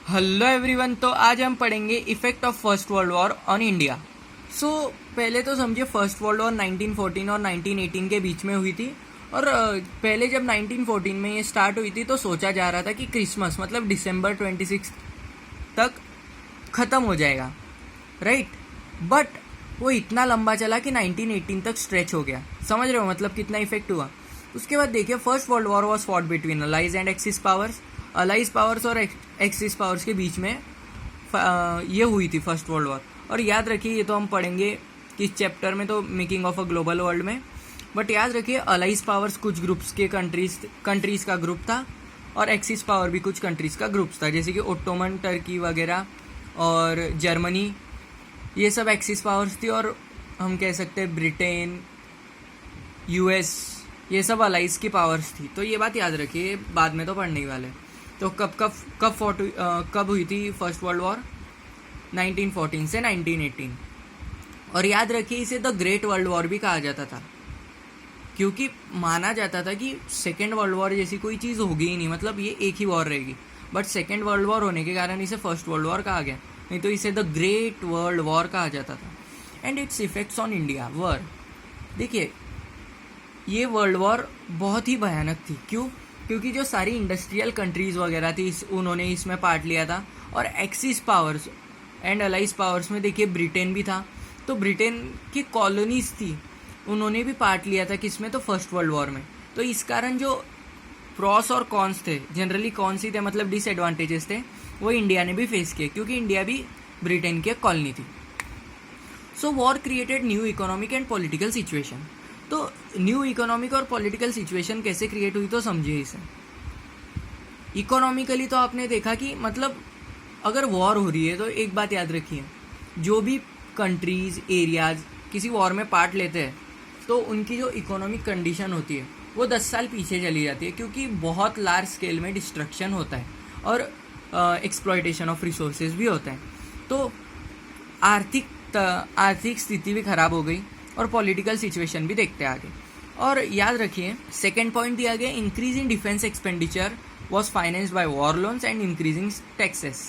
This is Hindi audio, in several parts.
Hello everyone. तो आज हम पढ़ेंगे effect of first world war on India. पहले तो समझिए फर्स्ट वर्ल्ड वॉर 1914 और 1918 के बीच में हुई थी। और पहले जब 1914 में ये स्टार्ट हुई थी तो सोचा जा रहा था कि क्रिसमस मतलब दिसंबर 26 तक ख़त्म हो जाएगा, राइट। बट वो इतना लंबा चला कि 1918 तक स्ट्रेच हो गया। समझ रहे हो मतलब कितना इफेक्ट हुआ। उसके बाद देखिए first world war was fought between allies and axis powers. Allies powers और एक्सिस पावर्स के बीच में ये हुई थी फर्स्ट वर्ल्ड वॉर। और याद रखिए ये तो हम पढ़ेंगे किस चैप्टर में, तो making of a global world में। बट याद रखिए अलाइज पावर्स कुछ ग्रुप्स के कंट्रीज़ का ग्रुप था और एक्सिस पावर भी कुछ कंट्रीज़ का ग्रुप्स था, जैसे कि ओटोमन टर्की वगैरह और जर्मनी, ये सब एक्सिस पावर्स थी। और हम कह सकते हैं ब्रिटेन, यूएस, ये सब अलाइज की पावर्स थी। तो ये बात याद रखिए, बाद में तो पढ़ने ही वाले। तो कब हुई थी फर्स्ट वर्ल्ड वॉर? 1914 से 1918। और याद रखिए इसे द ग्रेट वर्ल्ड वॉर भी कहा जाता था, क्योंकि माना जाता था कि सेकेंड वर्ल्ड वॉर जैसी कोई चीज़ होगी ही नहीं, मतलब ये एक ही वॉर रहेगी। बट सेकेंड वर्ल्ड वॉर होने के कारण इसे फर्स्ट वर्ल्ड वॉर कहा गया, नहीं तो इसे द ग्रेट वर्ल्ड वॉर कहा जाता था। And its effects on India war, देखिए ये वर्ल्ड वॉर बहुत ही भयानक थी। क्यों? क्योंकि जो सारी इंडस्ट्रियल कंट्रीज़ वगैरह थी उन्होंने इसमें पार्ट लिया था। और axis powers and allies powers में देखिए ब्रिटेन भी था, तो ब्रिटेन की कॉलोनीज थी, उन्होंने भी पार्ट लिया था किसमें, तो फर्स्ट वर्ल्ड वॉर में। तो इस कारण जो प्रॉस और कॉन्स थे, जनरली कॉन्स ही थे, मतलब डिसएडवांटेजेस थे, वो इंडिया ने भी फेस किए, क्योंकि इंडिया भी ब्रिटेन की कॉलोनी थी। So war created new economic and political situation. तो न्यू इकोनॉमिक और पॉलिटिकल सिचुएशन कैसे क्रिएट हुई, तो समझिए इसे। इकोनॉमिकली तो आपने देखा कि मतलब अगर वॉर हो रही है तो एक बात याद रखिए, जो भी कंट्रीज़ एरियाज किसी वॉर में पार्ट लेते हैं तो उनकी जो इकोनॉमिक कंडीशन होती है वो 10 साल पीछे चली जाती है, क्योंकि बहुत लार्ज स्केल में डिस्ट्रक्शन होता है और एक्सप्लॉयटेशन ऑफ रिसोर्सेज भी होता है। तो आर्थिक स्थिति भी खराब हो गई और पॉलिटिकल सिचुएशन भी देखते आगे। और याद रखिए सेकेंड पॉइंट दिया गया, increase in defence expenditure was financed by war loans and increasing taxes.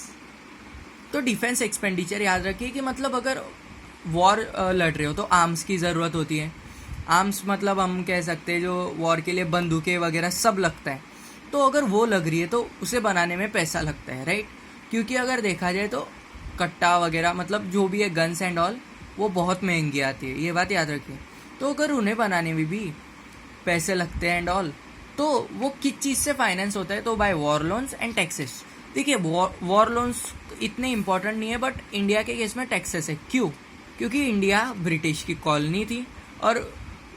तो डिफेंस एक्सपेंडिचर याद रखिए कि मतलब अगर वॉर लड़ रहे हो तो आर्म्स की ज़रूरत होती है। आर्म्स मतलब हम कह सकते हैं जो वॉर के लिए बंदूकें वगैरह सब लगता है। तो अगर वो लग रही है तो उसे बनाने में पैसा लगता है, राइट। क्योंकि अगर देखा जाए तो कट्टा वगैरह मतलब जो भी है गन्स एंड ऑल, वो बहुत महंगी आती है, ये बात याद रखिए। तो अगर उन्हें बनाने में भी पैसे लगते हैं एंड ऑल, तो वो किस चीज़ से फाइनेंस होता है, तो by war loans and taxes. देखिए वॉर लोन्स इतने इंपॉर्टेंट नहीं है, बट इंडिया के केस में टैक्सेस है। क्यों? क्योंकि इंडिया ब्रिटिश की कॉलोनी थी और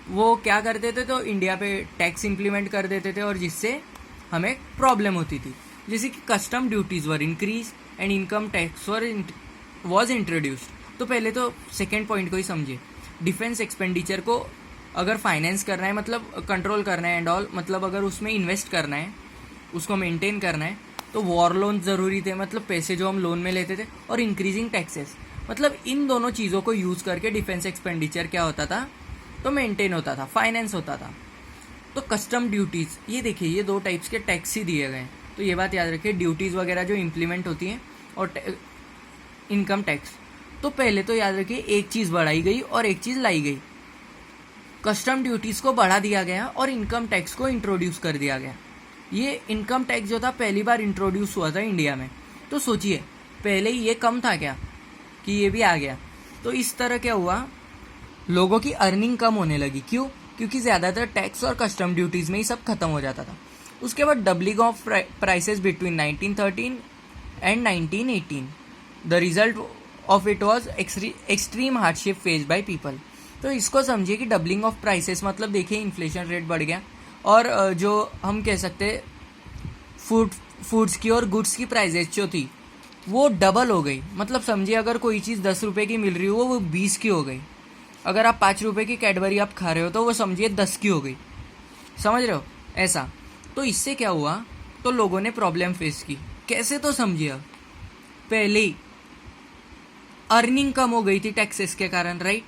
वो क्या करते थे, तो इंडिया पे टैक्स इम्प्लीमेंट कर देते थे और जिससे हमें प्रॉब्लम होती थी, जैसे कि custom duties were increase and income tax was introduced. तो पहले तो सेकेंड पॉइंट को ही समझिए, डिफेंस एक्सपेंडिचर को अगर फाइनेंस करना है, मतलब कंट्रोल करना है एंड ऑल, मतलब अगर उसमें इन्वेस्ट करना है, उसको मेंटेन करना है, तो वॉर लोन ज़रूरी थे, मतलब पैसे जो हम लोन में लेते थे, और इंक्रीजिंग टैक्सेस, मतलब इन दोनों चीज़ों को यूज़ करके डिफेंस एक्सपेंडिचर क्या होता था, तो मेंटेन होता था, फाइनेंस होता था। तो कस्टम ड्यूटीज़, ये देखिए ये दो टाइप्स के टैक्स ही दिए गए, तो ये बात याद रखिए, ड्यूटीज़ वगैरह जो इम्प्लीमेंट होती हैं और इनकम टैक्स। तो पहले तो याद रखिए एक चीज़ बढ़ाई गई और एक चीज़ लाई गई। कस्टम ड्यूटीज़ को बढ़ा दिया गया और इनकम टैक्स को इंट्रोड्यूस कर दिया गया। ये इनकम टैक्स जो था पहली बार इंट्रोड्यूस हुआ था इंडिया में। तो सोचिए पहले ये कम था क्या कि ये भी आ गया। तो इस तरह क्या हुआ, लोगों की अर्निंग कम होने लगी। क्यों? क्योंकि ज़्यादातर टैक्स और कस्टम ड्यूटीज़ में ही सब खत्म हो जाता था। उसके बाद doubling of prices between 1913 and 1918। The result of it was extreme hardship face by people. तो इसको समझिए कि डबलिंग ऑफ प्राइसेस मतलब देखिए इन्फ्लेशन रेट बढ़ गया और जो हम कह सकते हैं फूड्स की और गुड्स की प्राइसेस जो थी वो डबल हो गई। मतलब समझिए अगर कोई चीज़ 10 रुपये की मिल रही हो वो 20 की हो गई। अगर आप 5 रुपये की कैडबरी आप खा रहे हो तो वो समझिए 10 की हो गई। समझ रहे हो ऐसा। तो इससे क्या हुआ, तो लोगों ने प्रॉब्लम फेस की। कैसे, तो समझिए पहले ही अर्निंग कम हो गई थी टैक्सेस के कारण, राइट।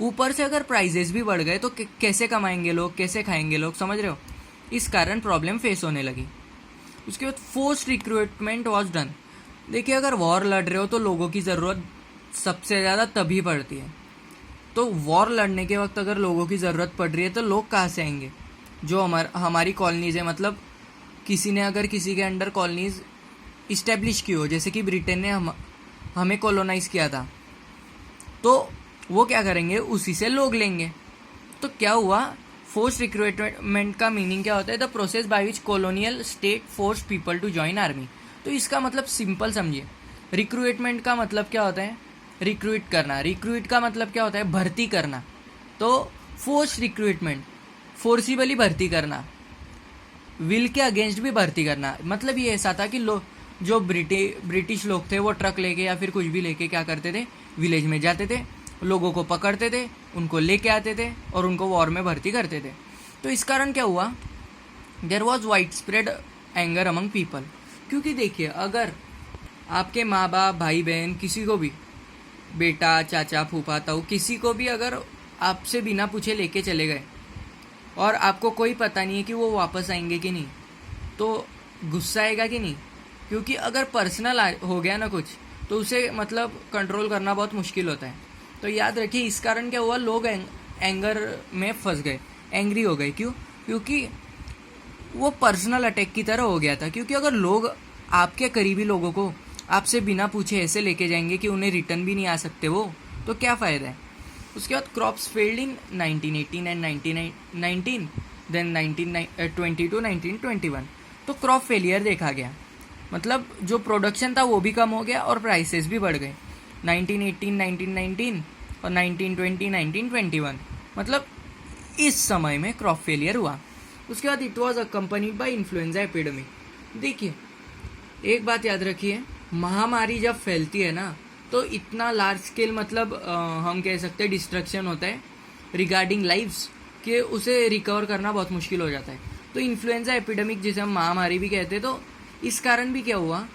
ऊपर से अगर प्राइजेस भी बढ़ गए तो कैसे कमाएंगे लोग, कैसे खाएंगे लोग, समझ रहे हो। इस कारण प्रॉब्लम फेस होने लगी। उसके बाद फोर्स्ड रिक्रूटमेंट वाज डन। देखिए, अगर वॉर लड़ रहे हो तो लोगों की ज़रूरत सबसे ज़्यादा तभी पड़ती है। तो वॉर लड़ने के वक्त अगर लोगों की ज़रूरत पड़ रही है तो लोग कहाँ से आएंगे? जो हमारी कॉलोनीज़ है, मतलब किसी ने अगर किसी के अंडर कॉलोनीज़ इस्टेब्लिश की हो, जैसे कि ब्रिटेन ने हमें कॉलोनाइज़ किया था, तो वो क्या करेंगे, उसी से लोग लेंगे। तो क्या हुआ, फोर्स रिक्रूटमेंट का मीनिंग क्या होता है? The process by which colonial state force people to join army. तो इसका मतलब सिंपल समझिए, रिक्रूटमेंट का मतलब क्या होता है? रिक्रूट करना। रिक्रूट का मतलब क्या होता है? भर्ती करना। तो फोर्स रिक्रूटमेंट, फोर्सिबली भर्ती करना, विल के अगेंस्ट भी भर्ती करना। मतलब ये ऐसा था कि जो ब्रिटिश लोग थे वो ट्रक लेके या फिर कुछ भी लेके क्या करते थे, विलेज में जाते थे, लोगों को पकड़ते थे, उनको लेके आते थे और उनको वॉर में भर्ती करते थे। तो इस कारण क्या हुआ, there was wide spread anger among people. क्योंकि देखिए, अगर आपके माँ बाप, भाई बहन, किसी को भी, बेटा, चाचा, फूफा, ताऊ, किसी को भी अगर आपसे बिना पूछे लेके चले गए और आपको कोई पता नहीं है कि वो वापस आएंगे कि नहीं, तो गुस्सा आएगा कि नहीं? क्योंकि अगर पर्सनल हो गया ना कुछ, तो उसे मतलब कंट्रोल करना बहुत मुश्किल होता है। तो याद रखिए, इस कारण क्या हुआ, लोग एंगर में फंस गए, एंग्री हो गए। क्यों? क्योंकि वो पर्सनल अटैक की तरह हो गया था। क्योंकि अगर लोग आपके करीबी लोगों को आपसे बिना पूछे ऐसे लेके जाएंगे कि उन्हें रिटर्न भी नहीं आ सकते वो, तो क्या फ़ायदा है? उसके बाद crops failed in 1918 and 1919, then 1922 1921। तो क्रॉप फेलियर देखा गया, मतलब जो प्रोडक्शन था वो भी कम हो गया और प्राइसेस भी बढ़ गए। 1918 1919 और 1920 1921, मतलब इस समय में क्रॉप फेलियर हुआ। उसके बाद it was accompanied by influenza epidemic. देखिए, एक बात याद रखिए, महामारी जब फैलती है ना, तो इतना लार्ज स्केल, मतलब हम कह सकते हैं डिस्ट्रक्शन होता है रिगार्डिंग लाइव्स, कि उसे रिकवर करना बहुत मुश्किल हो जाता है। तो इन्फ्लुएंजा एपिडेमिक, जिसे हम महामारी भी कहते हैं, तो इस कारण भी क्या हुआ,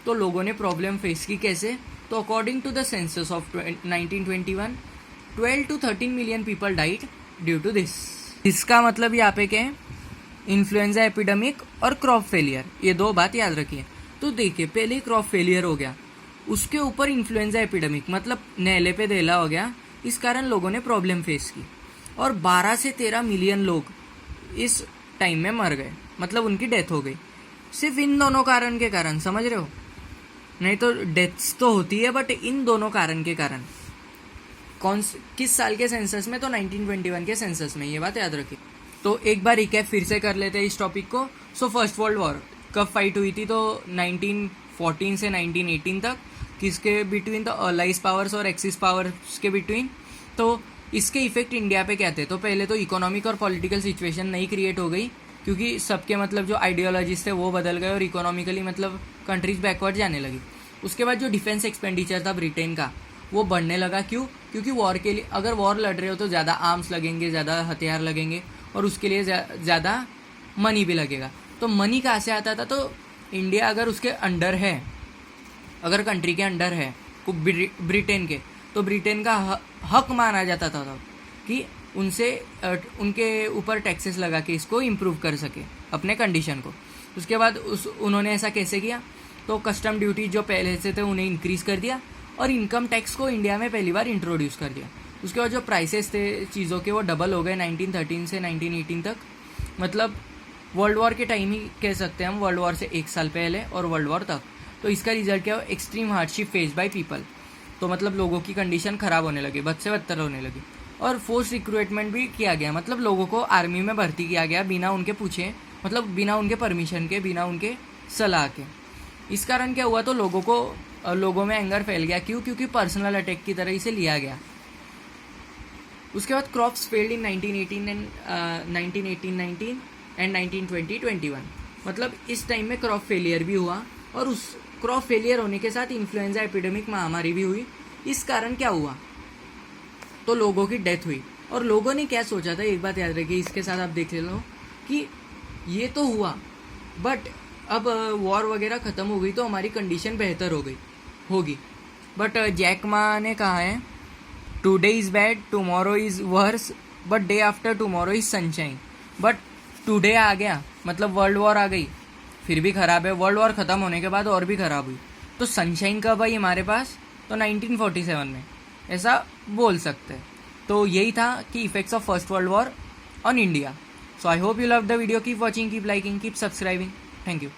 तो लोगों ने प्रॉब्लम फेस की। कैसे? तो according to the census of 1921, 12 to 13 million people died due to this. इसका मतलब यहाँ पे क्या है, इन्फ्लुएंजा एपिडेमिक और क्रॉप फेलियर, ये दो बात याद रखिए। तो देखिए, पहले क्रॉप फेलियर हो गया, उसके ऊपर इन्फ्लुएंजा एपिडेमिक, मतलब नेले पे देला हो गया। इस कारण लोगों ने प्रॉब्लम फेस की और 12 से 13 मिलियन लोग इस टाइम में मर गए, मतलब उनकी डेथ हो गई, सिर्फ इन दोनों कारण के कारण। समझ रहे हो? नहीं तो डेथ्स तो होती है, बट इन दोनों कारण के कारण। किस साल के सेंसस में? तो 1921 के सेंसस में, ये बात याद रखिए। तो एक बार रिकैप फिर से कर लेते हैं इस टॉपिक को। सो फर्स्ट वर्ल्ड वॉर कब फाइट हुई थी? तो 1914 से 1918 तक। किसके बिटवीन? तो अलाइज पावर्स और एक्सिस पावर्स के बिटवीन। तो इसके इफेक्ट इंडिया पे क्या थे? तो पहले तो इकोनॉमिक और पॉलिटिकल सिचुएशन नई क्रिएट हो गई, क्योंकि सबके मतलब जो आइडियोलॉजीज थे वो बदल गए और इकोनॉमिकली मतलब कंट्रीज बैकवर्ड जाने लगी। उसके बाद जो डिफेंस एक्सपेंडिचर था ब्रिटेन का, वो बढ़ने लगा। क्यों? क्योंकि वॉर के लिए, अगर वॉर लड़ रहे हो तो ज़्यादा आर्म्स लगेंगे, ज़्यादा हथियार लगेंगे और उसके लिए ज़्यादा मनी भी लगेगा। तो मनी कहाँ से आता था? तो इंडिया अगर उसके अंडर है, अगर कंट्री के अंडर है ब्रिटेन के, तो ब्रिटेन का हक माना जाता था कि उनके ऊपर टैक्सेस लगा के इसको इम्प्रूव कर सके अपने कंडीशन को। उसके बाद उन्होंने ऐसा कैसे किया? तो कस्टम ड्यूटी जो पहले से थे उन्हें इंक्रीज़ कर दिया और इनकम टैक्स को इंडिया में पहली बार इंट्रोड्यूस कर दिया। उसके बाद जो प्राइसेस थे चीज़ों के, वो डबल हो गए 1913 से 1918 तक। मतलब वर्ल्ड वॉर के टाइम ही कह सकते हैं हम, वर्ल्ड वॉर से एक साल पहले और वर्ल्ड वॉर तक। तो इसका रिजल्ट क्या हो? Extreme hardship face by people. तो मतलब लोगों की कंडीशन ख़राब होने लगी, बद से बदतर होने लगी। और फोर्स रिक्रूटमेंट भी किया गया, मतलब लोगों को आर्मी में भर्ती किया गया बिना उनके पूछे, मतलब बिना उनके परमिशन के, बिना उनके सलाह के। इस कारण क्या हुआ? तो लोगों में एंगर फैल गया। क्यों? क्योंकि पर्सनल अटैक की तरह इसे लिया गया। उसके बाद क्रॉप्स फेल्ड इन 1918 एंड 1920-21, मतलब इस टाइम में क्रॉप फेलियर भी हुआ और उस क्रॉप फेलियर होने के साथ इन्फ्लुएंजा एपिडेमिक महामारी भी हुई। इस कारण क्या हुआ? तो लोगों की डेथ हुई। और लोगों ने क्या सोचा था, एक बात याद रखिए, इसके साथ आप देख ले लो कि ये तो हुआ, बट अब वॉर वगैरह ख़त्म हो गई तो हमारी कंडीशन बेहतर होगी। बट जैक मा ने कहा है, today is bad, tomorrow is worse, but day after tomorrow is sunshine. But today आ गया, मतलब वर्ल्ड वॉर आ गई, फिर भी ख़राब है। वर्ल्ड वॉर ख़त्म होने के बाद और भी ख़राब हुई। तो सनशाइन कब आई हमारे पास, तो 1947 में, ऐसा बोल सकते हैं। तो यही था कि effects of first world war on India. So I hope you love the video, keep watching, keep liking, keep subscribing, thank you.